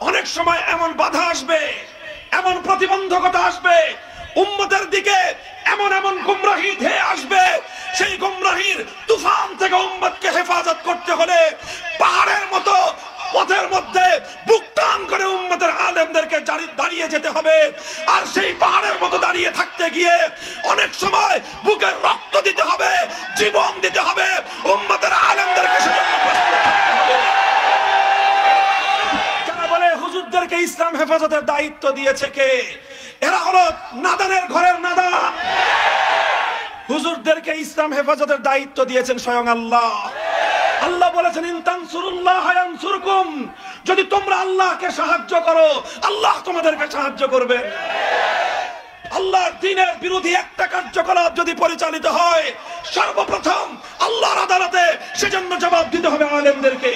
অনেক সময় এমন বাধা আসবে, এমন প্রতিবন্ধকতা আসবে, উম্মতের দিকে এমন এমন গুমরাহি ধেয়ে আসবে, সেই গুমরাহির তুফান থেকে উম্মতকে হেফাজত করতে হলে পাহাড়ের মতো পথের মধ্যে বুক টান করে উম্মতের আলেমদেরকে দাঁড়িয়ে যেতে হবে। আর সেই পাহাড়ের মতো দাঁড়িয়ে থাকতে গিয়ে অনেক সময় বুকের রক্ত দিতে হবে, জীবন দিতে হবে, উম্মতের আলেমদেরকে সেজন্য প্রস্তুত থাকতে হবে। যারা বলে হুজুরদেরকে ইসলাম হেফাজতের দায়িত্ব দিয়েছে কে? এরা হলো নাদানের ঘরের নাদা। হুজুরদেরকে ইসলাম হেফাজতের দায়িত্ব দিয়েছেন স্বয়ং আল্লাহ। আল্লাহ বলেছেন ইন তানসুরুল্লাহ ইয়ানসুরকুম, যদি তোমরা আল্লাহকে সাহায্য করো আল্লাহ তোমাদেরকে সাহায্য করবে। আল্লাহর দ্বীনের বিরোধী একটা কার্যকলাপ যদি পরিচালিত হয়, সর্বপ্রথম আল্লাহর আদালতে সেজন্য জবাব দিতে হবে আলেমদেরকে।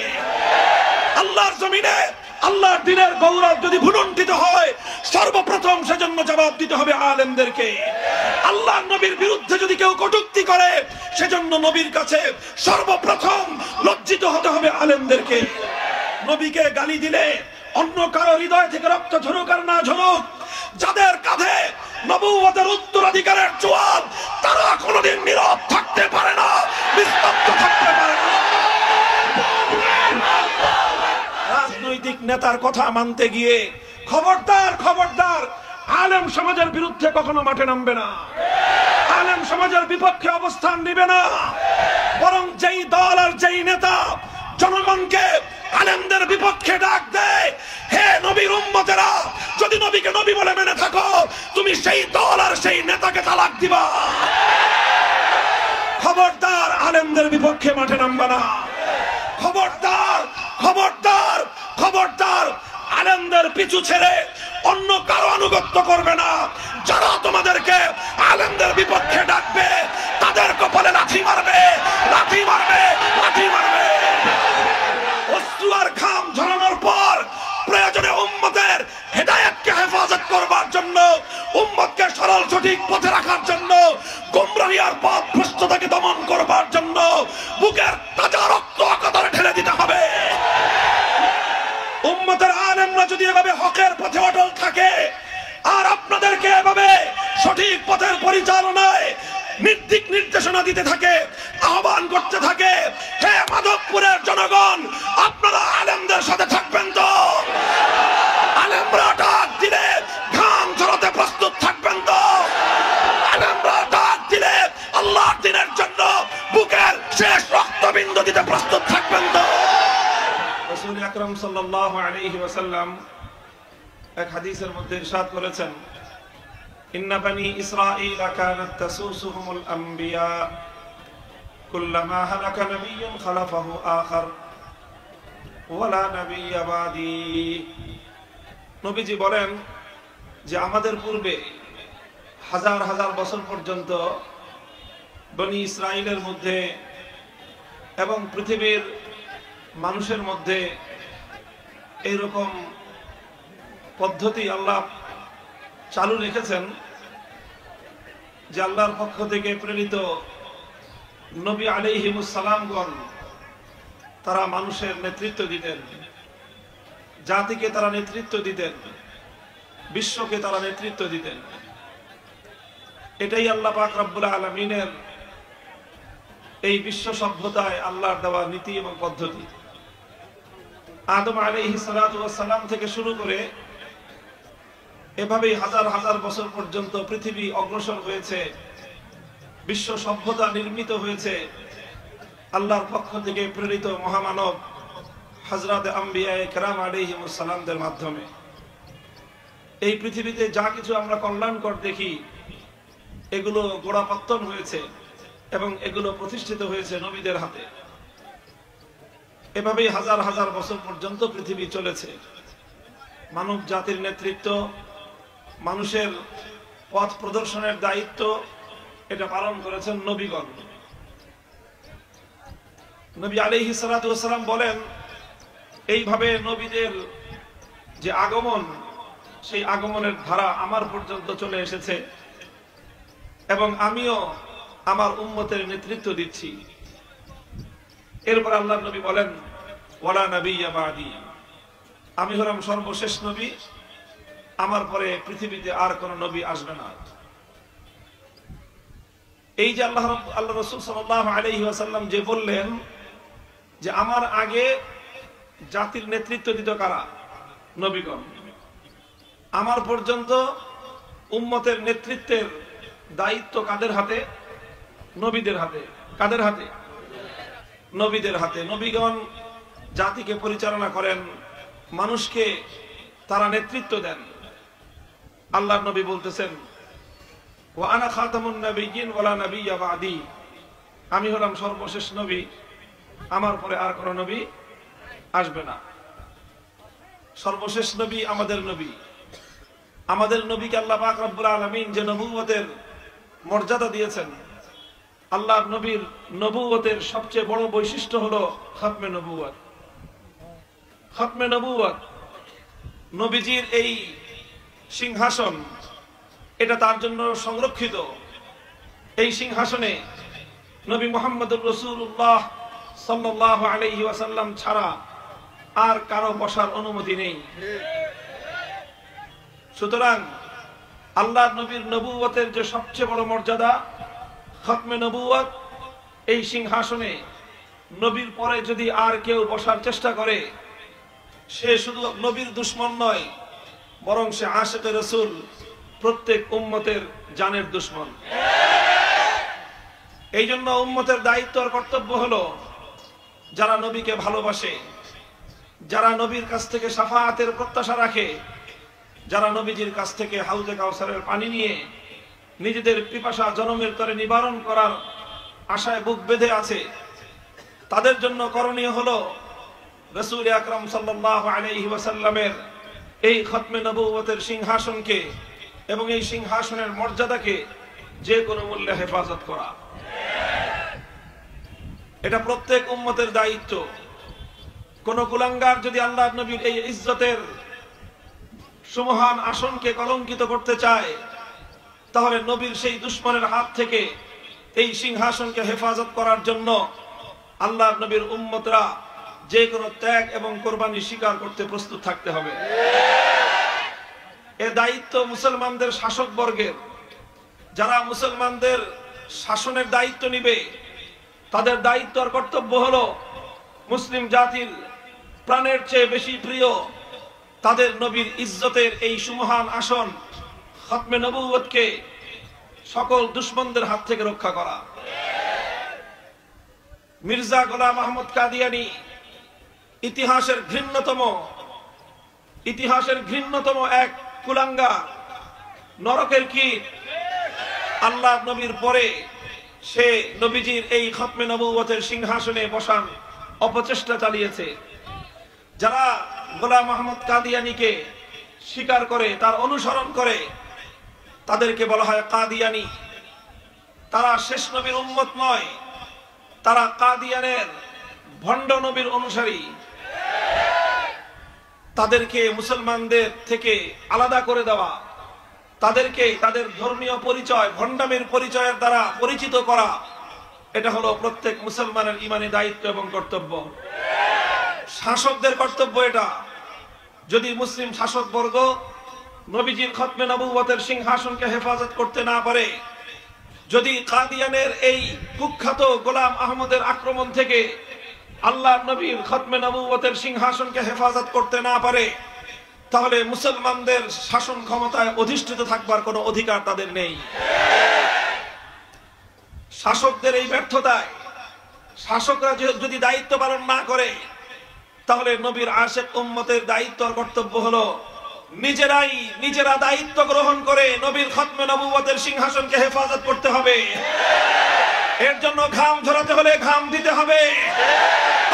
আল্লাহর জমিনে আল্লাহর দ্বীনের গৌরব যদি ভুলুণ্ঠিত হয়, সর্বপ্রথম সেজন্য জবাব দিতে হবে আলেমদেরকে। আল্লাহর নবীর বিরুদ্ধে যদি কেউ কটূক্তি করে, সেজন্য নবীর কাছে সর্বপ্রথম লজ্জিত হতে হবে আলেমদেরকে। নবীকে গালি দিলে অন্য কারো হৃদয় থেকে রক্ত ঝরুক আর না ঝরুক, যাদের কাঁধে নবুয়তের উত্তরাধিকারের জোয়ার, তারা কোনোদিন নীরব থাকতে পারে না, নিস্তব্ধ থাকতে পারে না। রাজনৈতিক নেতার কথা মানতে গিয়ে খবরদার খবরদার, আলেম সমাজের বিরুদ্ধে কখনো মাঠে নামবে না, আলেম সমাজের বিপক্ষে অবস্থান নেবে না। বরং যেই দল আর যেই নেতা জনগণকে আলেমদের বিপক্ষে ডাক দেয়, হে নবীর উম্মতেরা, যদি নবীকে নবী বলে মেনে থাকো, তুমি সেই দল আর সেই নেতাকে তালাক দিবা। খবরদার আলেমদের বিপক্ষে মাঠে নামবে না। খবরদার খবরদার খবরদার, আলেমদের পিছু ছেড়ে অন্য কারো আনুগত্য করবে না। যারা তোমাদেরকে আলেমদের বিপক্ষে ডাকবে, তাদের কপালে লাথি মারবে, লাথি মারবে, লাথি মারবে। অশ্রু আর ঘাম ঝরানোর পর প্রয়োজনে উম্মতের হেদায়েতকে হেফাজত করবার জন্য, উম্মতকে সরল সঠিক পথে রাখার জন্য, গুমরাহি আর পথ ভ্রষ্টতাকে দমন করবার জন্য বুকের তাজা রক্ত কাতরে ঢেলে দিতে হবে। উম্মতের আলেমরা যদি এভাবে হকের পথে অটল থাকে আর আপনাদেরকে এভাবে সঠিক পথের পরিচালনায় দিক নির্দেশনা দিতে থাকে, আহ্বান করতে থাকে, হে মাধবপুরের জনগণ, আপনারা আলেমদের সাথে থাকবেন তো? আলেমরা ডাক দিলে ঘাম ঝরাতে প্রস্তুত থাকবেন তো? আলেমরা ডাক দিলে আল্লাহর দ্বীনের জন্য বুকের শেষ রক্তবিন্দু দিতে প্রস্তুত থাকবেন তো? রাসূল আকরাম সাল্লাল্লাহু আলাইহি ওয়াসাল্লাম এক হাদিসের মধ্যে ইরশাদ করেছেন, ইন্না বানি ইসরাঈল কানাত তাসুসুহুমুল আম্বিয়া কুল্লামা হালাকা নাবিয়্যুন খালাফাহু আখার ওয়ালা নাবিয়্যা বাদি। নবীজি বলেন যে আমাদের পূর্বে হাজার হাজার বছর পর্যন্ত বনি ইসরাঈলের মধ্যে এবং পৃথিবীর মানুষের মধ্যে এইরকম পদ্ধতি আল্লাহ চালু রেখেছেন যে আল্লাহর পক্ষ থেকে প্রেরিত নবী আলাইহিমুস সালামগণ তারা মানুষের নেতৃত্ব দিতেন, জাতিকে তারা নেতৃত্ব দিতেন, বিশ্বকে তারা নেতৃত্ব দিতেন। এটাই আল্লাহ পাক রব্বুল আলামিনের এই বিশ্ব সভ্যতায় আল্লাহর দেওয়া নীতি এবং পদ্ধতি। আদম আলাইহিস সালাতু ওয়াস সালাম থেকে শুরু করে এভাবেই হাজার হাজার বছর পর্যন্ত পৃথিবী অগ্রসর হয়েছে, বিশ্ব সভ্যতা নির্মিত হয়েছে আল্লাহর পক্ষ থেকে প্রেরিত মহামানব হযরত আম্বিয়ায়ে কেরাম আলাইহিমুস সালামদের মাধ্যমে। এই পৃথিবীতে যা কিছু আমরা কল্যাণকর দেখি, এগুলো গোড়াপত্তন হয়েছে এবং এগুলো প্রতিষ্ঠিত হয়েছে নবীদের হাতে। এভাবেই হাজার হাজার বছর পর্যন্ত পৃথিবী চলেছে। মানব জাতির নেতৃত্ব, মানুষের পথ প্রদর্শনের দায়িত্ব, এটা পালন করেছেন নবীগণ। নবী আলাইহিস সালাতু ওয়াস সালাম বলেন, এইভাবে নবীদের যে আগমন, সেই আগমনের ধারা আমার পর্যন্ত চলে এসেছে এবং আমিও আমার উম্মতের নেতৃত্ব দিচ্ছি। এরপর আল্লাহর নবী বলেন, ওয়ালা নাবিয়্যা বাদি, আমি হলাম সর্বশেষ নবী, আমার পরে পৃথিবীতে আর কোন নবী আসবে না। এই যে আল্লাহ রাসূল সাল্লাল্লাহু আলাইহি ওয়াসাল্লাম যে বললেন যে আমার আগে জাতির নেতৃত্ব দিত কারা? নবীগণ। আমার পর্যন্ত উম্মতের নেতৃত্বের দায়িত্ব কাদের হাতে? নবীদের হাতে। কাদের হাতে? নবীদের হাতে। নবীগণ জাতিকে পরিচালনা করেন, মানুষকে তারা নেতৃত্ব দেন। আল্লাহর নবী বলতেছেন ওয়া আনা খাতামুন নাবিয়্যিন ওয়া লা নাবিয়্যা বা'দি, আমি হলাম সর্বশেষ নবী, আমার পরে আর কোন নবী আসবে না। সর্বশেষ নবী আমাদের নবী। আমাদের নবীকে আল্লাহ পাক রব্বুল আলামিন যে নবুয়তের মর্যাদা দিয়েছেন, আল্লাহর নবীর নবুয়তের সবচেয়ে বড় বৈশিষ্ট্য হলো খতমে নবুয়ত। খতমে নবুয়ত, নবীজির এই সিংহাসন, এটা তার জন্য সংরক্ষিত। এই সিংহাসনে নবী মুহাম্মদুর রাসূলুল্লাহ সাল্লাল্লাহু আলাইহি ওয়াসাল্লাম ছাড়া আর কারো বসার অনুমতি নেই। সুতরাং আল্লাহর নবীর নবুয়তের যে সবচেয়ে বড় মর্যাদা খতমে নবুয়ত, এই সিংহাসনে নবীর পরে যদি আর কেউ বসার চেষ্টা করে, সে শুধু নবীর দুশমন নয়, বরং সে আশিকে রাসূল, প্রত্যেক উম্মতের জানের দুশমন। এই জন্য উম্মতের দায়িত্ব আর কর্তব্য হলো যারা নবীকে ভালোবাসে, যারা নবীর কাছ থেকে শাফাআতের প্রত্যাশা রাখে, যারা নবীজির কাছ থেকে হাউজে কাউসারের পানি নিয়ে নিজেদের পিপাসা জনমের তরে নিবারণ করার আশায় বুক বেঁধে আছে, তাদের জন্য করণীয় হলো রাসূল আকরাম সাল্লাল্লাহু আলাইহি ওয়াসাল্লামের এই খতমে নবুয়তের সিংহাসনকে এবং এই সিংহাসনের মর্যাদাকে যে কোনো মূল্যে হেফাজত করা। এটা প্রত্যেক উম্মতের দায়িত্ব। কোন কুলাঙ্গার যদি আল্লাহর নবীর এই ইজ্জতের সুমহান আসনকে কলঙ্কিত করতে চায়, তাহলে নবীর সেই দুশমনের হাত থেকে এই সিংহাসনকে হেফাজত করার জন্য আল্লাহর নবীর উম্মতরা যে কোনো ত্যাগ এবং কোরবানি স্বীকার করতে প্রস্তুত থাকতে হবে। এ দায়িত্ব মুসলমানদের শাসক বর্গের। যারা মুসলমানদের শাসনের দায়িত্ব নিবে, তাদের দায়িত্ব আর কর্তব্য হলো মুসলিম জাতির প্রাণের চেয়ে বেশি প্রিয় তাদের নবীর ইজ্জতের এই সুমহান আসন খতমে নবুয়তকে সকল দুশমনদের হাত থেকে রক্ষা করা। মির্জা গোলাম আহমদ কাদিয়ানী ইতিহাসের ঘৃণ্যতম এক কুলাঙ্গা, নরকের কীট। আল্লাহ নবীর পরে সে নবীজির এই খতমে নবুয়তের সিংহাসনে বসার অপচেষ্টা চালিয়েছে। যারা গোলাম আহমদ কাদিয়ানীকে স্বীকার করে, তার অনুসরণ করে, তাদেরকে বলা হয় কাদিয়ানী। তারা শেষ নবীর উম্মত নয়, তারা কাদিয়ানের ভণ্ড নবীর অনুসারী। তাদেরকে মুসলমানদের থেকে আলাদা করে দেওয়া, তাদেরকে তাদের ধর্মীয় পরিচয়, ভণ্ডামির পরিচয়ের দ্বারা পরিচিত করা, এটা হলো প্রত্যেক মুসলমানের ঈমানি দায়িত্ব এবং কর্তব্য। শাসকদের কর্তব্য এটা। যদি মুসলিম শাসকবর্গ নবীজির খতমে নবুয়তের সিংহাসনকে হেফাজত করতে না পারে, যদি কাদিয়ানের এই কুখ্যাত গোলাম আহমদের আক্রমণ থেকে আল্লাহর নবীর খতমে নবুয়তের সিংহাসনকে হেফাজত করতে না পারে, তাহলে মুসলমানদের শাসন ক্ষমতায় অধিষ্ঠিত থাকবার কোনো অধিকার তাদের নেই। শাসকদের এই ব্যর্থতায় শাসকরা যদি দায়িত্ব পালন না করে, তাহলে নবীর আশিক উম্মতের দায়িত্ব আর কর্তব্য হলো নিজেরা দায়িত্ব গ্রহণ করে নবীর খতমে নবুয়তের সিংহাসনকে হেফাজত করতে হবে। এর জন্য ঘাম ঝরাতে হলে ঘাম দিতে হবে,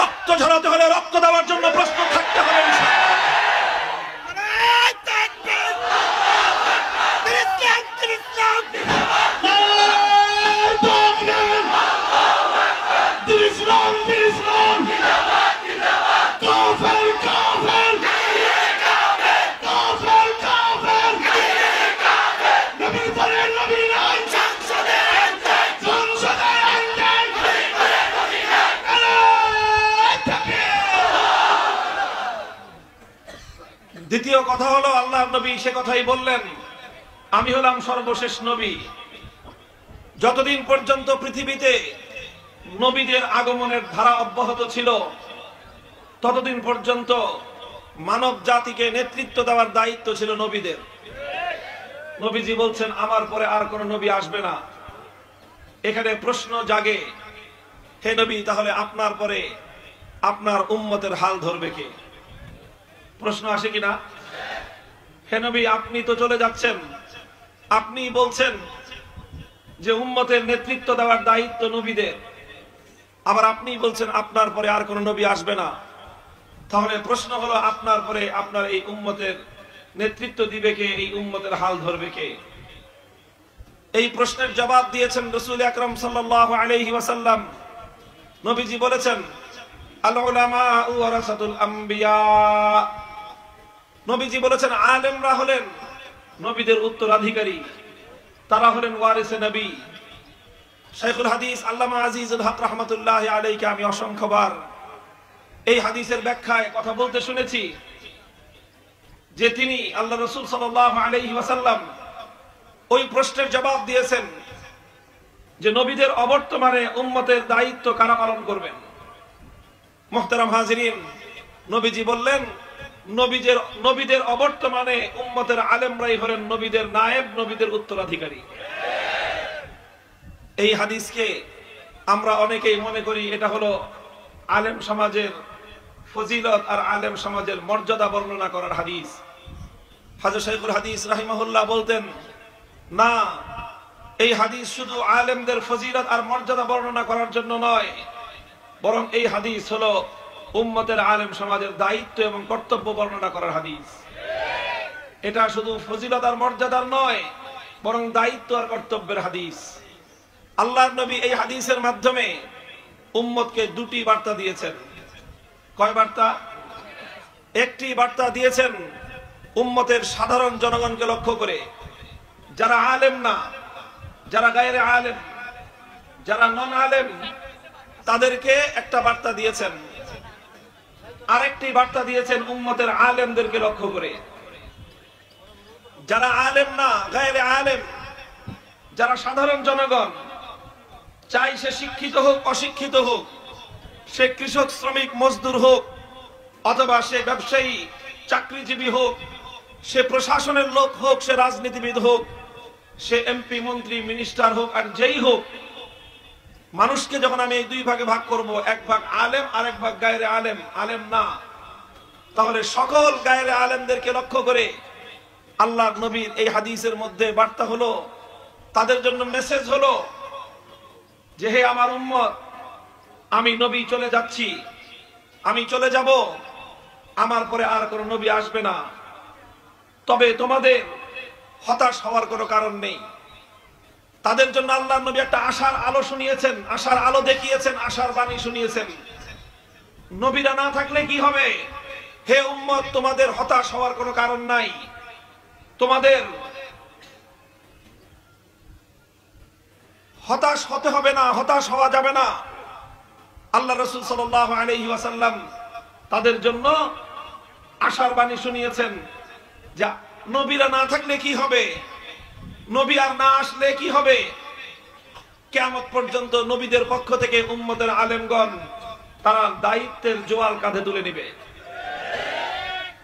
রক্ত ঝরাতে হলে রক্ত দেওয়ার জন্য প্রস্তুত থাকতে হবে। দ্বিতীয় কথা হলো আল্লাহর নবী সে কথাই বললেন, আমি হলাম সর্বশেষ নবী। যতদিন পর্যন্ত পৃথিবীতে নবীদের আগমনের ধারা অব্যাহত ছিল ততদিন পর্যন্ত মানব জাতিকে নেতৃত্ব দেওয়ার দায়িত্ব ছিল নবীদের। নবীজি বলছেন আমার পরে আর কোন নবী আসবে না। এখানে প্রশ্ন জাগে, হে নবী, তাহলে আপনার পরে আপনার উম্মতের হাল ধরবে কে? প্রশ্ন আসে কিনা? হে নবী, আপনি তো চলে যাচ্ছেন, আপনি বলছেন যে উম্মতের নেতৃত্ব দেওয়ার দায়িত্ব নবীদের, আবার আপনি বলছেন আপনার পরে আর কোন নবী আসবে না। তাহলে প্রশ্ন হলো আপনার পরে আপনার এই উম্মতের নেতৃত্ব দিবে কে, এই উম্মতের হাল ধরবে কে? এই প্রশ্নের জবাব দিয়েছেন রাসূল আকরাম সাল্লাল্লাহু আলাইহি ওয়াসাল্লাম। নবীজি বলেছেন, আল উলামা ওয়ারাসাতুল আম্বিয়া। নবীজি বলেছেন আলেমরা হলেন নবীদের উত্তরাধিকারী, তারা হলেন ওয়ারিসে নবী। শাইখুল হাদিস আল্লামা আজিজুল হক রাহমাতুল্লাহি আলাইহি আমি অসংখ্যবার এই হাদিসের ব্যাখ্যায় কথা বলতে শুনেছি যে তিনি আল্লাহ রাসূল সাল্লাল্লাহু আলাইহি ওয়াসাল্লাম ওই প্রশ্নের জবাব দিয়েছেন যে নবীদের অবর্তমানে উম্মতের দায়িত্ব কারা পালন করবেন। মুহতারাম হাজিরিন, নবীজি বললেন নবীদের অবর্তমানে উম্মতের আলেমরাই হলেন নবীদের নায়েব, নবীদের উত্তরাধিকারী। এই হাদিসকে আমরা অনেকেই মনে করি এটা হলো আলেম সমাজের ফজিলত আর আলেম সমাজের মর্যাদা বর্ণনা করার হাদিস। হযরত শাইখুল হাদিস রাহিমাহুল্লাহ বলতেন, না, এই হাদিস শুধু আলেমদের ফজিলত আর মর্যাদা বর্ণনা করার জন্য নয়, বরং এই হাদিস হলো উম্মতের আলেম সমাজের দায়িত্ব এবং কর্তব্য বর্ণনা করার হাদিস। এটা শুধু ফজিলত আর মর্যাদার নয়, বরং দায়িত্ব আর কর্তব্যের হাদিস। আল্লাহর নবী এই হাদিসের মাধ্যমে উম্মতকে দুটি বার্তা দিয়েছেন। কয় বার্তা? একটি বার্তা দিয়েছেন উম্মতের সাধারণ জনগণকে লক্ষ্য করে, যারা আলেম না, যারা গায়রে আলেম, যারা নন আলেম, তাদেরকে একটা বার্তা দিয়েছেন। আরেকটি বার্তা দিয়েছেন উম্মতের আলেমদেরকে লক্ষ্য করে। যারা আলেম না, গায়রে আলেম, যারা সাধারণ জনগণ, চাই সে শিক্ষিত হোক অশিক্ষিত হোক, সে কৃষক শ্রমিক মজদুর হোক, অথবা সে ব্যবসায়ী চাকরিজীবী হোক, সে প্রশাসনের লোক হোক, সে রাজনীতিবিদ হোক, সে এমপি মন্ত্রী মিনিস্টার হোক, আর যেই হোক, মানুষকে যখন আমি এই দুই ভাগে ভাগ করব, এক ভাগ আলেম আর এক ভাগ গায়রে আলেম, আলেম না, তাহলে সকল গায়রে আলেমদেরকে লক্ষ্য করে আল্লাহর নবীর এই হাদিসের মধ্যে বার্তা হলো, তাদের জন্য মেসেজ হলো যে হে আমার উম্মত, আমি নবী চলে যাচ্ছি, আমি চলে যাব, আমার পরে আর কোন নবী আসবে না। তবে তোমাদের হতাশ হওয়ার কোনো কারণ নেই। তাদের জন্য আল্লাহর নবী একটা আশার আলো শুনিয়েছেন, আশার আলো দেখিয়েছেন, আশার বাণী শুনিয়েছেন। নবীরা না থাকলে কি হবে? হে উম্মত, তোমাদের হতাশ হওয়ার কোনো কারণ নাই, তোমাদের হতাশ হতে হবে না, হতাশ হওয়া যাবে না। আল্লাহ রাসূল সাল্লাল্লাহু আলাইহি ওয়াসাল্লাম তাদের জন্য আশার বাণী শুনিয়েছেন যে নবীরা না থাকলে কি হবে, নবী আর না আসলে কি হবে। কিয়ামত পর্যন্ত নবীদের পক্ষ থেকে উম্মতের আলেমগণ তারা দায়িত্বের জোয়াল কাঁধে তুলে নেবে।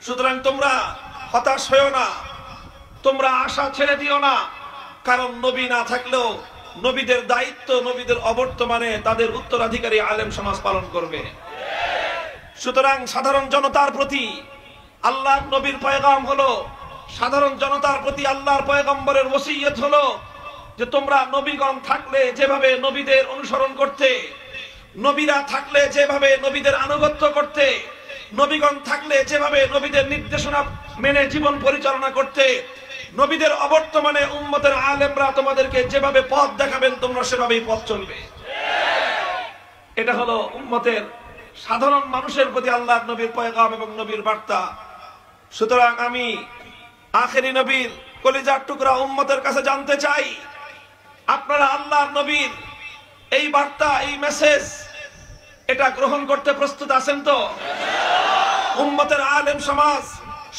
সুতরাং তোমরা হতাশ হয়েও না, তোমরা আশা ছেড়ে দিও না, কারণ নবী না থাকলেও নবীদের দায়িত্ব, নবীদের অবর্তমানে তাদের উত্তরাধিকারী আলেম সমাজ পালন করবে। সুতরাং সাধারণ জনতার প্রতি আল্লাহর নবীর পয়গাম হলো, সাধারণ জনতার প্রতি আল্লাহর পয়গম্বরের ওসিয়ত হলো যে তোমরা নবীগণ থাকলে যেভাবে নবীদের অনুসরণ করতে, নবীরা থাকলে যেভাবে নবীদের আনুগত্য করতে, নবীগণ থাকলে যেভাবে নবীদের নির্দেশনা মেনে জীবন পরিচালনা করতে, নবীদের অবর্তমানে উম্মতের আলেমরা তোমাদেরকে যেভাবে পথ দেখাবেন তোমরা সেভাবেই পথ চলবে। এটা হলো উম্মতের সাধারণ মানুষের প্রতি আল্লাহর নবীর পয়গাম এবং নবীর বার্তা। সুতরাং আমি আখেরি নবীর কলিজার টুকরা উম্মতের কাছে জানতে চাই, আপনারা আল্লাহর নবীর এই বার্তা, এই মেসেজ, এটা গ্রহণ করতে প্রস্তুত আছেন তো? উম্মতের আলেম সমাজ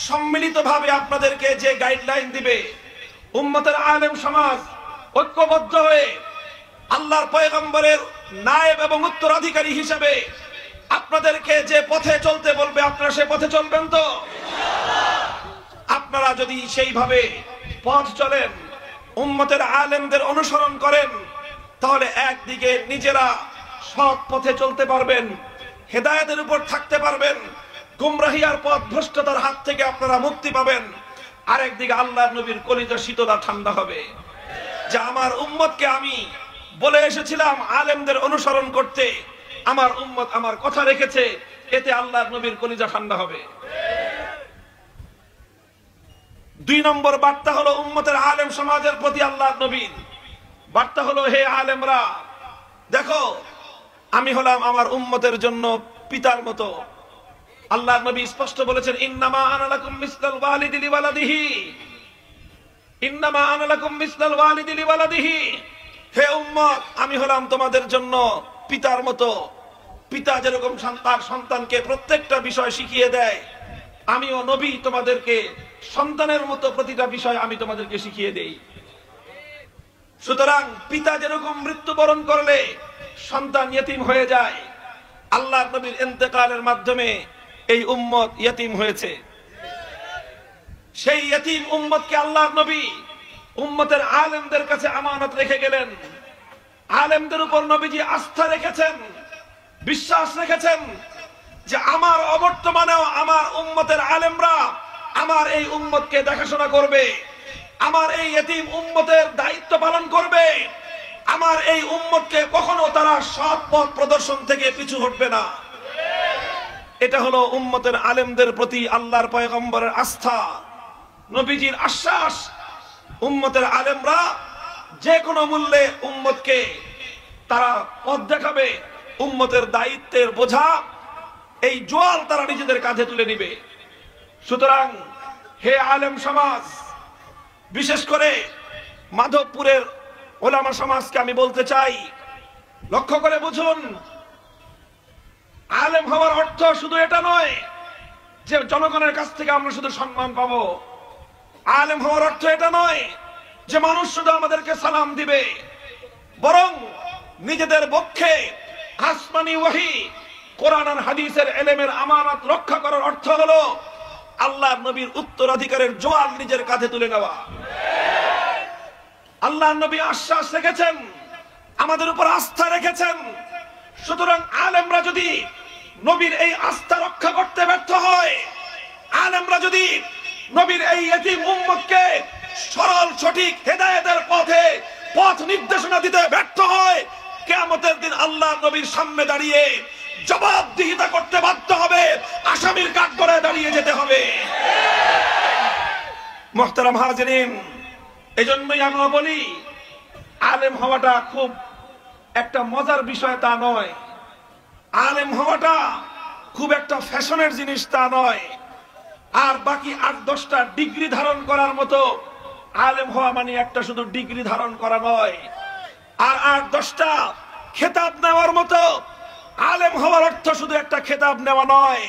সম্মিলিতভাবে আপনাদেরকে যে গাইডলাইন দিবে, উম্মতের আলেম সমাজ ঐক্যবদ্ধ হয়ে আল্লাহর পয়গম্বরের নায়েব এবং উত্তরাধিকারী হিসেবে আপনাদেরকে যে পথে চলতে বলবে, আপনারা সে পথে চলবেন তো? আপনারা যদি সেইভাবে পথ চলেন, উম্মতের আলেমদের অনুসরণ করেন, তাহলে একদিকে নিজেরা সৎ পথে চলতে পারবেন, হেদায়েতের উপর থাকতে পারবেন, গুমরাহি আর পথ ভ্রষ্টতার হাত থেকে আপনারা মুক্তি পাবেন। আরেকদিকে আল্লাহর নবীর কলিজা শীতলা ঠান্ডা হবে যে আমার উম্মতকে আমি বলে এসেছিলাম আলেমদের অনুসরণ করতে, আমার উম্মত আমার কথা রেখেছে, এতে আল্লাহর নবীর কলিজা ঠান্ডা হবে। 2 নম্বর বার্তা হলো উম্মতের আলেম সমাজের প্রতি আল্লাহর নবীর বার্তা হলো, হে আলেমরা, দেখো আমি হলাম আমার উম্মতের জন্য পিতার মতো। আল্লাহর নবী স্পষ্ট বলেছেন, ইন্নামা আনা লাকুম মিসলাল ওয়ালিদি লিওয়ালাদিহি, ইন্নামা আনা লাকুম মিসলাল ওয়ালিদি লিওয়ালাদিহি। হে উম্মত, আমি হলাম তোমাদের জন্য পিতার মতো। পিতা যেরকম তার সন্তানকে প্রত্যেকটা বিষয় শিখিয়ে দেয়, আমিও নবী তোমাদেরকে সন্তানের মতো প্রতিটা বিষয় আমি তোমাদেরকে শিখিয়ে দেই। সুতরাং পিতা যেরকম মৃত্যুবরণ করলে সন্তান ইয়েতিম হয়ে যায়, আল্লাহর নবীর ইন্তেকালের মাধ্যমে এই উম্মত ইয়েতিম হয়েছে। সেই ইয়েতিম উম্মতকে আল্লাহর নবী উম্মতের আলেমদের কাছে আমানত রেখে গেলেন। আলেমদের উপর নবীজি আস্থা রেখেছেন, বিশ্বাস রেখেছেন যে আমার অবর্তমানেও আমার উম্মতের আলেমরা আমার এই উম্মতকে দেখাশোনা করবে, আমার এই ইয়েতিম উম্মতের দায়িত্ব পালন করবে, আমার এই উম্মতকে কখনো তারা সৎ পথ প্রদর্শন থেকে পিছু হটবে না। এটা হলো উম্মতের আলেমদের প্রতি আল্লাহর পয়গম্বরের আস্থা, নবীজির আশ্বাস। উম্মতের আলেমরা যে কোনো মূল্যে উম্মতকে তারা পথ দেখাবে, উম্মতের দায়িত্বের বোঝা এই জোয়াল তারা নিজেদের কাঁধে তুলে নিবে। সুতরাং হে আলেম সমাজ, বিশেষ করে মাধবপুরের ওলামা সমাজকে আমি বলতে চাই, লক্ষ্য করে বুঝুন, আলেম হওয়ার অর্থ শুধু এটা নয় যে জনগণের কাছ থেকে আমরা শুধু সম্মান পাবো। আলেম হওয়ার অর্থ এটা নয় যে মানুষ শুধু আমাদেরকে সালাম দিবে, বরং নিজেদের পক্ষে আসমানি ওহী, কোরআন আর হাদিসের ইলমের আমানত রক্ষা করার অর্থ হলো আল্লাহর নবীর উত্তরাধিকারের জোয়াল নিজের কাঁধে তুলে নেওয়া। আল্লাহর নবী আশ্বাস রেখেছেন, আমাদের উপর আস্থা রেখেছেন। সুতরাং আলেমরা যদি নবীর এই আস্থা রক্ষা করতে ব্যর্থ হয়, আলেমরা যদি নবীর এই ইয়েতিম উম্মতকে সরল সঠিক হেদায়েতের পথে পথ নির্দেশনা দিতে ব্যর্থ হয়, কিয়ামতের দিন আল্লাহর নবীর সামনে দাঁড়িয়ে জবাবদিহিতা করতে বাধ্য হবে, আসামির কাঠগড়ায় দাঁড়িয়ে যেতে হবে। মুহতারাম হাজিরিন, এজন্যই আমরা বলি আলেম হওয়াটা খুব একটা মজার বিষয় তা নয়, আলেম হওয়াটা খুব একটা ফ্যাশনের জিনিস তা নয়, আর বাকি 8-10টা ডিগ্রি ধারণ করার মতো আলেম হওয়া মানে একটা শুধু ডিগ্রি ধারণ করা নয়, আর 8-10টা খেতাব নেওয়ার মতো আলেম হওয়ার অর্থ শুধু একটা খেতাব নেওয়া নয়।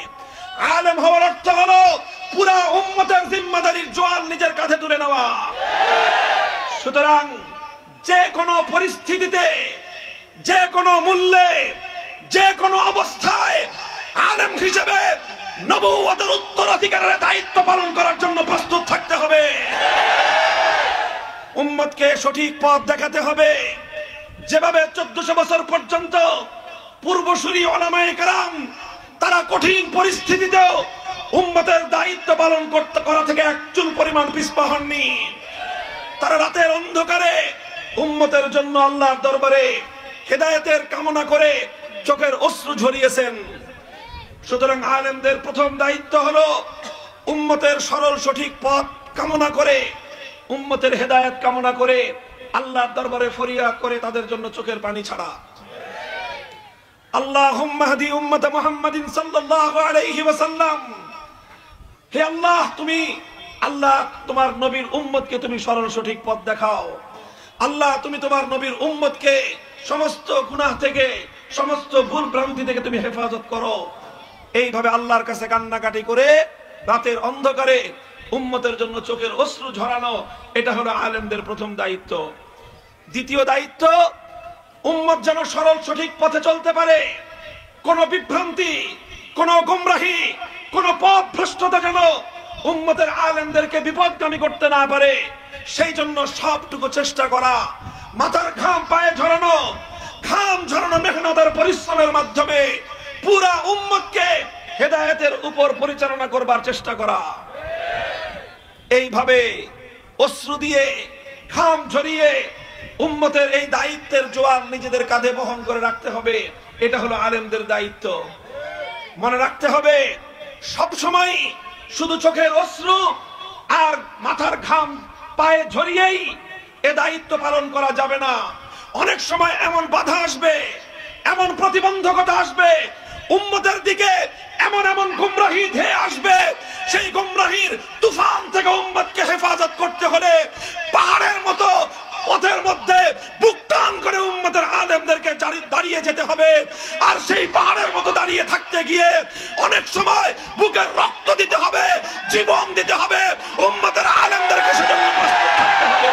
আলেম হওয়ার অর্থ হলো পুরা উম্মতের জিম্মাদারির জোয়াল নিজের কাঁধে তুলে নেওয়া। সুতরাং যে কোনো পরিস্থিতিতে, যে কোনো মূল্যে, যে কোনো অবস্থায় আলেম হিসেবে নবুয়তের উত্তরাধিকারের দায়িত্ব পালন করার জন্য প্রস্তুত থাকতে হবে। উম্মতকে সঠিক পথ দেখাতে হবে। যেভাবে 1400 বছর পর্যন্ত পূর্বসূরি উলামায়ে কেরাম তারা কঠিন পরিস্থিতিতেও উম্মতের দায়িত্ব পালন করা থেকে এক চুল পরিমাণ পিছপা হননি। তারা রাতের অন্ধকারে উম্মতের জন্য আল্লাহর দরবারে হেদায়েতের কামনা করে চোখের অশ্রু ঝরিয়েছেন। সুতরাং আলেমদের প্রথম দায়িত্ব হলো উম্মতের সরল সঠিক পথ কামনা করে, উম্মতের হেদায়েত কামনা করে আল্লাহর দরবারে ফরিয়াদ করে তাদের জন্য চোখের পানি ছাড়া। আল্লাহুম্মা হাদি উম্মত মুহাম্মাদিন সাল্লাল্লাহু আলাইহি ওয়াসাল্লাম। হে আল্লাহ, তুমি আল্লাহ তোমার নবীর উম্মতকে তুমি সরল সঠিক পথ দেখাও। আল্লাহ, তুমি তোমার নবীর উম্মতকে সমস্ত গুনাহ থেকে, সমস্ত ভুল ভ্রান্তি থেকে তুমি হেফাজত করো। এইভাবে আল্লাহর কাছে কান্নাকাটি করে রাতের অন্ধকারে উম্মতের জন্য চোখের অশ্রু ঝরানো, এটা হলো আলেমদের প্রথম দায়িত্ব। দ্বিতীয় দায়িত্ব, উম্মত যেন সরল সঠিক পথে চলতে পারে, কোন বিভ্রান্তি, কোন গোমরাহি, কোন পথ ভ্রষ্টতা যেন উম্মতের আলেমদেরকে বিপদগামী করতে না পারে, সেই জন্য সবটুকু চেষ্টা করা, মাথার ঘাম পায়ে ঝরানো, ঘাম ঝরানো মেহনতের পরিশ্রমের মাধ্যমে পুরা উম্মতকে হেদায়েতের উপর পরিচালনা করবার চেষ্টা করা। এইভাবে অশ্রু দিয়ে, ঘাম ঝরিয়ে উম্মতের এই দায়িত্বের জোয়ার নিজেদের কাঁধে বহন করে রাখতে হবে। এটা হলো আলেমদের দায়িত্ব। মনে রাখতে হবে, সব সময় শুধু চোখের অশ্রু আর মাথার ঘাম পায়ে ঝরিয়েই এ দায়িত্ব পালন করা যাবে না। অনেক সময় এমন বাধা আসবে, এমন প্রতিবন্ধকতা আসবে, উম্মতের দিকে এমন এমন গুমরাহি ধেয়ে আসবে, সেই গুমরাহির তুফান থেকে উম্মতকে হেফাজত করতে হলে পাহাড়ের মতো পথের মধ্যে বুক টান করে উম্মতের আলেমদেরকে দাঁড়িয়ে যেতে হবে। আর সেই পাহাড়ের মতো দাঁড়িয়ে থাকতে গিয়ে অনেক সময় বুকের রক্ত দিতে হবে, জীবন দিতে হবে, উম্মতের আলেমদেরকে সেজন্য প্রস্তুত থাকতে হবে।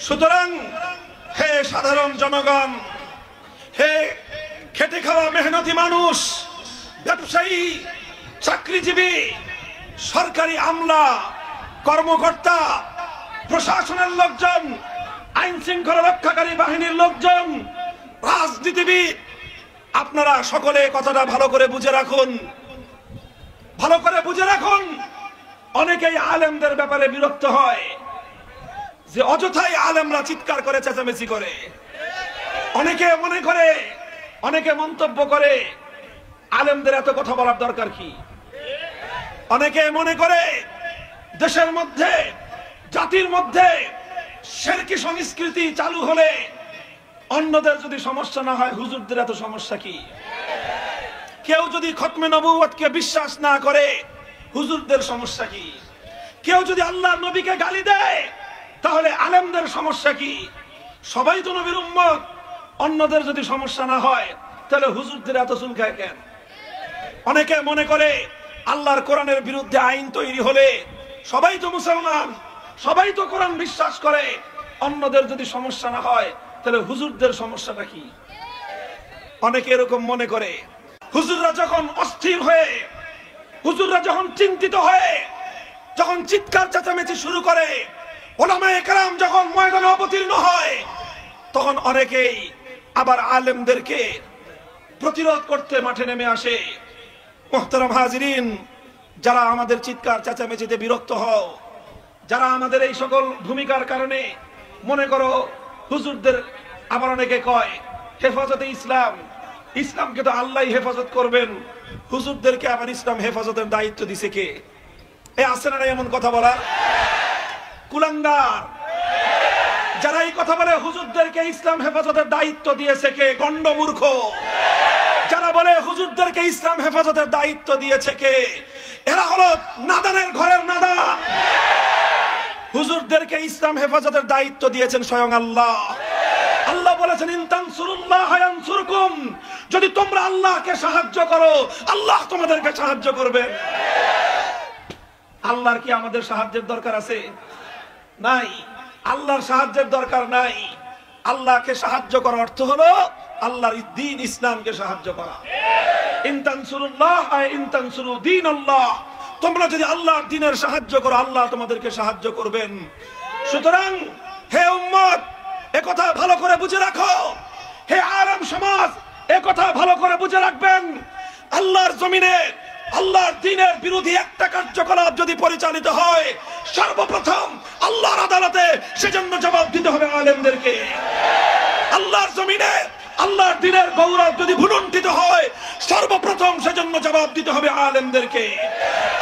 সুতরাং হে সাধারণ জনগণ, হে খেটে খাওয়া মেহনতি মানুষ, ব্যবসায়ী, চাকরিজীবী, সরকারি আমলা, কর্মকর্তা, প্রশাসনের লোকজন, আইন শৃঙ্খলা রক্ষাকারী বাহিনীর লোকজন, রাজনীতিবিদ, আপনারা সকলে কথাটা ভালো করে বুঝে রাখুন, ভালো করে বুঝে রাখুন। অনেকেই আলেমদের ব্যাপারে বিরক্ত হয় যে অযথাই আলেমরা চিৎকার করে, চেঁচামেচি করে। অনেকে মনে করে, অনেকে মন্তব্য করে, আলেমদের এত কথা বলার দরকার কি? অনেকে মনে করে দেশের মধ্যে, জাতির মধ্যে শিরকি সংস্কৃতি চালু হলে অন্যদের যদি সমস্যা না হয়, হুজুরদের এত সমস্যা কি? কেউ যদি খতমে নবুয়তকে বিশ্বাস না করে, হুজুরদের সমস্যা কি? কেউ যদি আল্লাহর নবীকে গালি দেয়, তাহলে আলেমদের সমস্যা কি? সবাই তো নবীর উম্মত, অন্যদের যদি সমস্যা না হয়, তাহলে হুজুরদের এত চুলকায় কেন? অনেকে মনে করে আল্লাহর কোরআনের বিরুদ্ধে আইন তৈরি হলে, সবাই তো মুসলমান, সবাই তো কোরআন বিশ্বাস করে, অন্যদের যদি সমস্যা না হয়, তাহলে হুজুরদের সমস্যাটা কি? অনেকে এরকম মনে করে। হুজুররা যখন অস্থির হয়ে, হুজুররা যখন চিন্তিত হয়ে, যখন চিৎকার চেঁচামেচি শুরু করে, ওলামায়ে কেরাম যখন ময়দানে অবতীর্ণ হয়, তখন অনেকেই আবার আলেমদেরকে প্রতিরোধ করতে মাঠে নেমে আসে। মুহতারাম হাজিরিন, যারা আমাদের চিৎকার চেঁচামেচিতে বিরক্ত হও, যারা আমাদের এই সকল ভূমিকার কারণে মনে করো হুজুরদের, আবার অনেকে কয় হেফাজতে ইসলাম, ইসলামকে তো আল্লাহই হেফাজত করবেন, হুজুরদেরকে আবার ইসলাম হেফাজতের দায়িত্ব দিছে কে? এ আছে না এমন কথা বলা? কুলাঙ্গার যারা এই কথা বলে হুজুরদেরকে ইসলাম হেফাজতের দায়িত্ব দিয়েছে কে? গন্ডমূর্খ যারা বলে হুজুরদেরকে ইসলাম হেফাজতের দায়িত্ব দিয়েছে কে? এরা হলো নাদানের ঘরের নাদা। হুজুরদেরকে ইসলাম হেফাজতের দায়িত্ব দিয়েছেন স্বয়ং আল্লাহ। আল্লাহ বলেছেন ইন তানসুরুল্লাহ ইয়ানসুরকুম, যদি তোমরা আল্লাহকে সাহায্য করো, আল্লাহ তোমাদেরকে সাহায্য করবেন। আল্লাহর কি আমাদের সাহায্যের দরকার আছে? নাই, আল্লাহর সাহায্যের দরকার নাই। আল্লাহকে সাহায্য করার অর্থ হলো আল্লাহর দ্বীন ইসলামকে সাহায্য করা। ইন তানসুরুল্লাহ ইন তানসুরু দীনাল্লাহ, তোমরা যদি আল্লাহর দ্বীনের সাহায্য করো, আল্লাহ তোমাদেরকে সাহায্য করবেন। সুতরাং হে উম্মত, একথা ভালো করে বুঝে রাখো। হে আলেম সমাজ, একথা ভালো করে বুঝে রাখবেন। আল্লাহর জমিনে আল্লাহর দ্বীনের বিরোধী একটা কার্যকলাপ যদি পরিচালিত হয়, সর্বপ্রথম আল্লাহর আদালতে সেজন্য জবাব দিতে হবে আলেমদেরকে। আল্লাহর জমিনে আল্লাহর দ্বীনের গৌরব যদি ভুলুণ্ঠিত হয়, সর্বপ্রথম সেজন্য জবাব দিতে হবে আলেমদেরকে।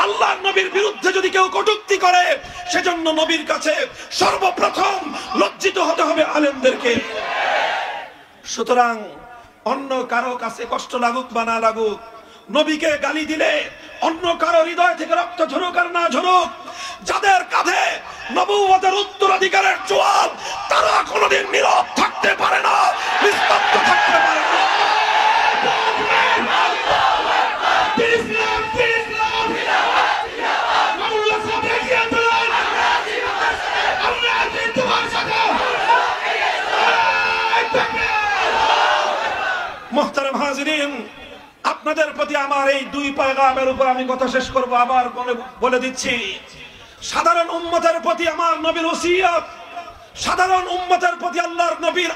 আল্লাহর নবীর বিরুদ্ধে যদি কেউ কটূক্তি করে, সেজন্য নবীর কাছে সর্বপ্রথম লজ্জিত হতে হবে আলেমদেরকে। সুতরাং অন্য কারো কাছে কষ্ট লাগুক বা না লাগুক, নবীকে গালি দিলে অন্য কারো হৃদয় থেকে রক্ত ঝরুক আর না ঝরুক, যাদের কাঁধে নবুয়তের উত্তরাধিকারের জোয়াল, তারা কোনোদিন নীরব থাকতে পারে না, নিস্তব্ধ থাকতে পারে না। মুহতারাম হাজিরিন, আপনাদের প্রতি আমার এই দুই পয়গামের উপর আমি কথা শেষ করব। আবার বলে দিচ্ছি, সাধারণ উম্মতের প্রতি আমার নবীর ওসিয়ত, সাধারণ উম্মতের প্রতি আল্লাহর নবীর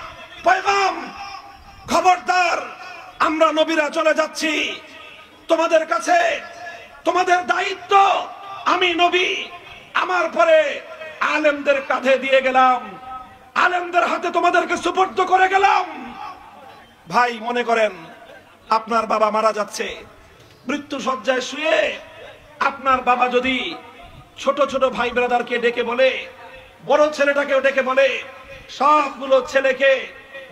পয়গাম, খবরদার, আমরা নবীরা চলে যাচ্ছি, তোমাদের কাছে তোমাদের দায়িত্ব, আমি নবী আমার পরে আলেমদের কাঁধে দিয়ে গেলাম, আলেমদের হাতে তোমাদেরকে সুপর্দ করে গেলাম। ভাই, মনে করেন আপনার বাবা মারা যাচ্ছে, মৃত্যু শয্যায় শুয়ে আপনার বাবা যদি ছোট ছোট ভাই ব্রাদারকে ডেকে বলে, বড় ছেলেটাকেও ডেকে বলে, সবগুলো ছেলেকে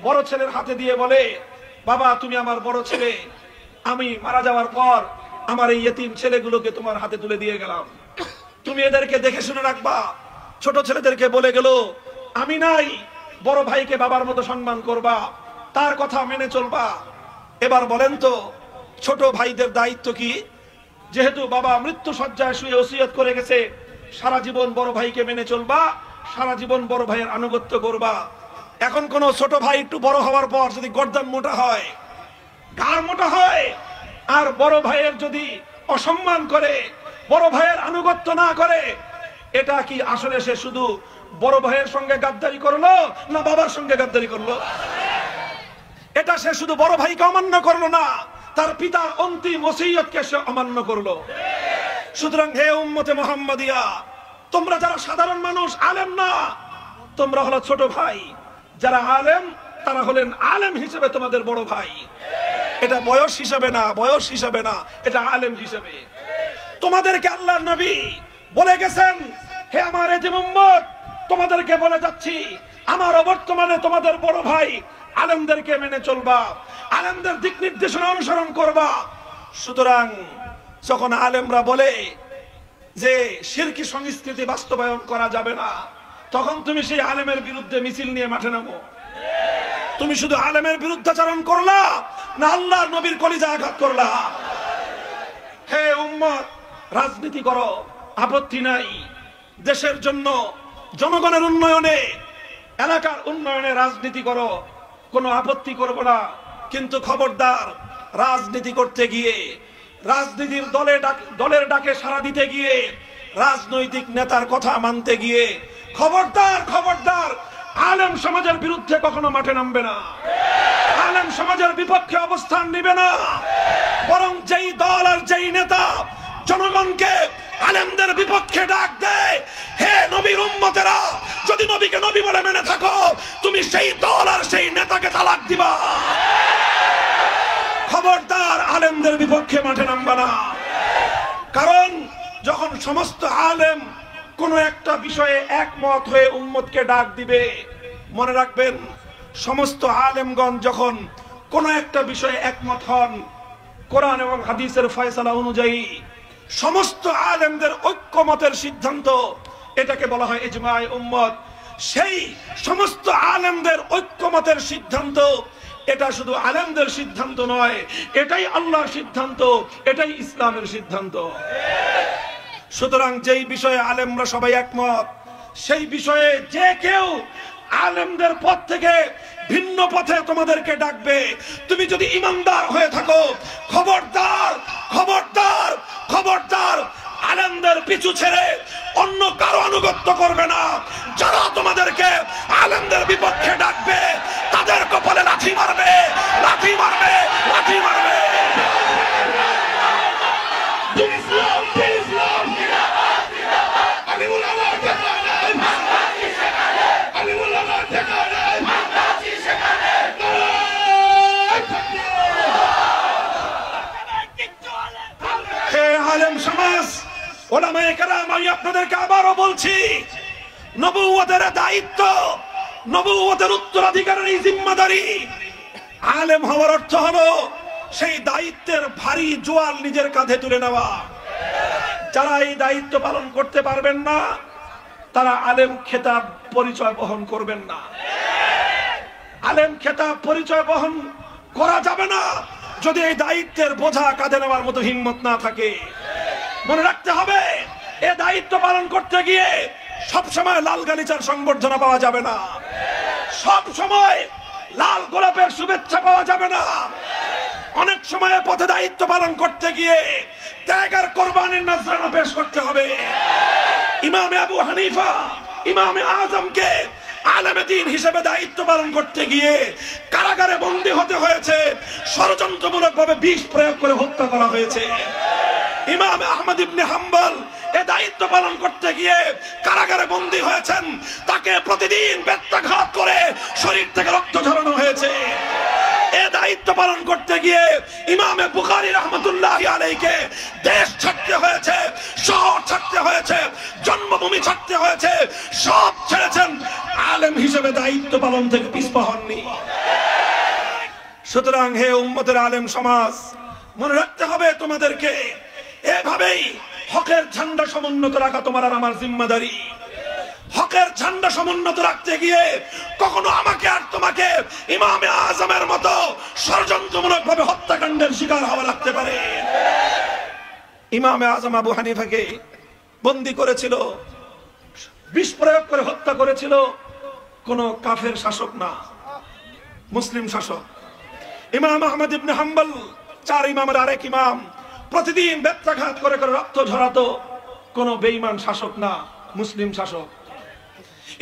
বড় ছেলের হাতে দিয়ে বলে, বাবা তুমি আমার বড় ছেলে, আমি মারা যাওয়ার পর আমার এই ইয়েতিম ছেলেগুলোকে তোমার হাতে তুলে দিয়ে গেলাম, তুমি এদেরকে দেখে শুনে রাখবা। ছোট ছেলেদেরকে বলে গেল, আমি নাই, বড় ভাইকে বাবার মতো সম্মান করবা, তার কথা মেনে চলবা। এবার বলেন তো, ছোট ভাইদের দায়িত্ব কি? যেহেতু বাবা মৃত্যু শয্যায় শুয়ে ওসিয়ত করে গেছে, সারা জীবন বড় ভাইকে মেনে চলবা, সারা জীবন বড় ভাইয়ের আনুগত্য করবা। এখন কোন ছোট ভাই একটু বড় হওয়ার পর যদি গর্দান মোটা হয়, ঘাড় মোটা হয়, আর বড় ভাইয়ের যদি অসম্মান করে, বড় ভাইয়ের আনুগত্য না করে, এটা কি আসলে সে শুধু বড় ভাইয়ের সঙ্গে গাদ্দারি করলো না বাবার সঙ্গে গাদ্দারি করলো? এটা সে শুধু বড় ভাইকে অমান্য করলো না, তার পিতার অন্তিম ওসিয়তকে সে অমান্য করলো। সুতরাং হে উম্মতে মুহাম্মাদিয়া, তোমরা যারা সাধারণ মানুষ, আলেম না, তোমরা হলো ছোট ভাই। যারা আলেম, তারা হলেন আলেম হিসেবে তোমাদের বড় ভাই। এটা বয়স হিসেবে না, বয়স হিসেবে না, এটা আলেম হিসেবে। তোমাদেরকে আল্লাহর নবী বলে গেছেন, হে আমার এতিম উম্মত, তোমাদেরকে বলে যাচ্ছি, আমার অবর্তমানে তোমাদের বড় ভাই আলেমদেরকে মেনে চলবা, আলেমদের দিক নির্দেশনা অনুসরণ করবা। সুতরাং যখন আলেমরা বলে যে শিরকি সংস্কৃতি বাস্তবায়ন করা যাবে না, তখন তুমি সেই আলেমের বিরুদ্ধে মিছিল নিয়ে মাঠে নামো। তুমি শুধু আলেমের বিরুদ্ধাচরণ করলা না আল্লাহর নবীর কলিজায় আঘাত করলা? হে উম্মত, রাজনীতি করো, আপত্তি নাই, দেশের জন্য, জনগণের উন্নয়নে, এলাকার উন্নয়নে রাজনীতি করো, কোনো আপত্তি করব না। কিন্তু খবরদার, রাজনীতি করতে গিয়ে, রাজনীতির দলের ডাকে সাড়া দিতে গিয়ে, রাজনৈতিক নেতার কথা মানতে গিয়ে খবরদার, খবরদার, আলেম সমাজের বিরুদ্ধে কখনো মাঠে নামবে না, আলেম সমাজের বিপক্ষে অবস্থান নিবে না। বরং যেই দল আর যেই নেতা জনগণকে আলেমদের বিপক্ষে ডাক দেয়, হে নবীর উম্মতেরা, যদি নবীকে নবী বলে মেনে থাকো, তুমি সেই দল আর সেই নেতাকে তালাক দিবা। খবরদার, আলেমদের বিপক্ষে মাঠে নামবা না। কারণ যখন সমস্ত আলেম কোন একটা বিষয়ে একমত হয়ে উম্মতকে ডাক দিবে, মনে রাখবেন, সমস্ত আলেমগণ যখন কোন একটা বিষয়ে একমত হন, কোরআন এবং হাদিসের ফয়সালা অনুযায়ী সমস্ত আলেমদের ঐক্যমতের সিদ্ধান্ত, এটাকে বলা হয় ইজমায়ে উম্মত। সেই সমস্ত আলেমদের ঐক্যমতের সিদ্ধান্ত, এটা শুধু আলেমদের সিদ্ধান্ত নয়, এটাই আল্লাহর সিদ্ধান্ত, এটাই ইসলামের সিদ্ধান্ত। সুতরাং যেই বিষয়ে আলেমরা সবাই একমত, সেই বিষয়ে যে কেউ আলেমদের পথ থেকে ভিন্ন পথে তোমাদেরকে ডাকবে, তুমি যদি ইমানদার হয়ে থাকো, খবরদার, খবরদার, খবরদার, আলেমদের পিছু ছেড়ে অন্য কারো আনুগত্য করবে না। যারা তোমাদেরকে আলেমদের বিপক্ষে ডাকবে, তাদের কপালে লাথি মারবে, লাথি মারবে, লাথি মারবে। বলছি, নবুয়তের দায়িত্ব, নবুয়তের উত্তরাধিকারের এই জিম্মাদারি। আলেম হওয়ার অর্থ হলো সেই দায়িত্বের ভারী জোয়াল নিজের কাঁধে তুলে নেওয়া। যারা এই দায়িত্ব পালন করতে পারবেন না, তারা আলেম খেতাব পরিচয় বহন করবেন না। আলেম খেতাব পরিচয় বহন করা যাবে না যদি এই দায়িত্বের বোঝা কাঁধে নেওয়ার মতো হিম্মত না থাকে। মনে রাখতে হবে, এই দায়িত্ব পালন করতে গিয়ে সব সময় লাল গালিচার সংবর্ধনা পাওয়া যাবে না, সব সময় লাল গোলাপের শুভেচ্ছা পাওয়া যাবে না। অনেক সময় পথে দায়িত্ব পালন করতে গিয়ে ত্যাগ আর কোরবানির নজরানা পেশ করতে হবে। ইমামে আবু হানিফা, ইমামে আজমকে আলেমে দ্বীন হিসেবে দায়িত্ব পালন করতে গিয়ে কারাগারে বন্দী হতে হয়েছে, ষড়যন্ত্রমূলকভাবে বিষ প্রয়োগ করে হত্যা করা হয়েছে। ইমাম আহমদ ইবনে হাম্বল এই দায়িত্ব পালন করতে গিয়ে কারাগারে বন্দী হয়েছেন, তাকে প্রতিদিন বেত্রাঘাত করে শরীর থেকে রক্ত ঝরানো হয়েছে। এই দায়িত্ব পালন করতে গিয়ে ইমামে বুখারী রাহমাতুল্লাহি আলাইহিকে দেশ ছাড়তে হয়েছে, শহর ছাড়তে হয়েছে, জন্মভূমি ছাড়তে হয়েছে, সব ছেড়েছেন। আলেম হিসেবে দায়িত্ব পালন থেকে পিছপা হননি। সুতরাং হে উম্মতের আলেম সমাজ, মনে রাখতে হবে তোমাদেরকে এভাবেই হকের ঝান্ডা সমুন্নত রাখা তোমার আর আমার জিম্মাদারি। হকের ঝান্ডা সমুন্নত রাখতে গিয়ে কখনো আমাকে আর তোমাকে ইমামে আজমের মতো ষড়যন্ত্রমূলক ভাবে হত্যাকাণ্ডের শিকার হওয়া লাগতে পারে। ইমামে আজম আবু হানিফাকে বন্দী করেছিল, বিষ প্রয়োগ করে হত্যা করেছিল কোন কাফের শাসক না, মুসলিম শাসক। ইমাম আহমদ ইবনে হাম্বল, চার ইমামের আরেক ইমাম, প্রতিদিন বেত্রাঘাত করে করে রক্ত ঝরাতো কোন বেঈমান শাসক না, মুসলিম শাসক।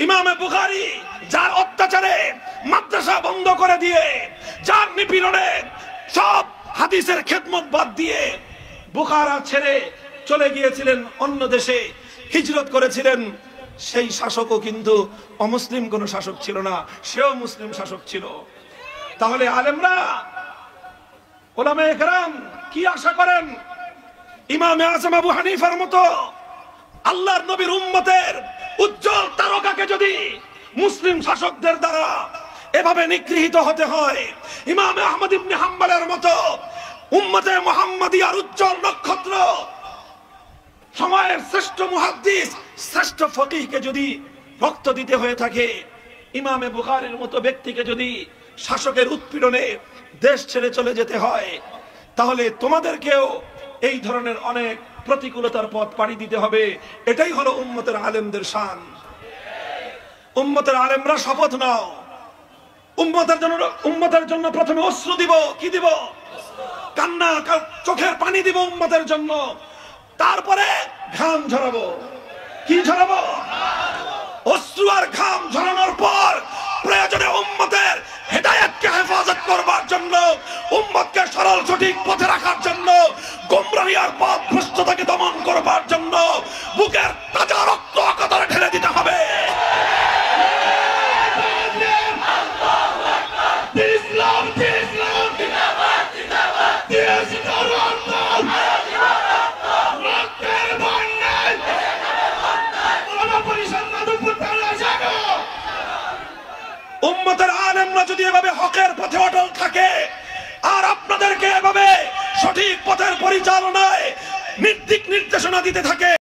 ইমামে বুখারী, যার অত্যাচারে মাদ্রাসা বন্ধ করে দিয়ে, যার নিপীড়নে সব হাদিসের খেদমত বাদ দিয়ে বুখারা ছেড়ে চলে গিয়েছিলেন অন্য দেশে, হিজরত করেছিলেন, সেই শাসকও কিন্তু অমুসলিম কোন শাসক ছিল না, সেও মুসলিম শাসক ছিল। তাহলে আলেমরা, উলামায়ে কেরাম কি আশা করেন? ইমামে আজম আবু হানিফার মতো আল্লাহর নবীর উম্মতের উজ্জ্বল তারকাকে যদি মুসলিম শাসকদের দ্বারা এভাবে নিগৃহীত হতে হয়, ইমামে আহমদ ইবনে হাম্বলের মতো উম্মতে মুহাম্মাদিয়ার উজ্জ্বল নক্ষত্র, সময়ের শ্রেষ্ঠ মুহাদ্দিস, শ্রেষ্ঠ ফকিহকে যদি রক্ত দিতে হয়ে থাকে, ইমামে বুখারীর মতো ব্যক্তিকে যদি শাসকের উৎপীড়নে দেশ ছেড়ে চলে যেতে হয়, তাহলে তোমাদেরকেও এই ধরনের অনেক প্রতিকূলতার পথ পাড়ি দিতে হবে। এটাই হলো উম্মতের আলেমদের শান। উম্মতের আলেমরা শপথ নাও, উম্মতের জন্য প্রথমে অশ্রু দিব। কি দিব? কান্না, চোখের পানি দিব উম্মতের জন্য। তারপরে ঘাম ঝরাবো। কি ঝরাবো? অশ্রু আর ঘাম ঝরানোর পর প্রয়োজনে উম্মতের হেদায়েতকে হেফাজত করবার জন্য, উম্মতকে সরল সঠিক পথে রাখার জন্য, গোমরাহি আর পথভ্রষ্টতাকে দমন করবার জন্য বুকের তাজা রক্ত আকাতারে ঢেলে দিতে হবে। উম্মতের আলেমরা যদি এভাবে হকের পথে অটল থাকে আর আপনাদেরকে এভাবে সঠিক পথের পরিচালনায় নির্দেশনা দিতে থাকে,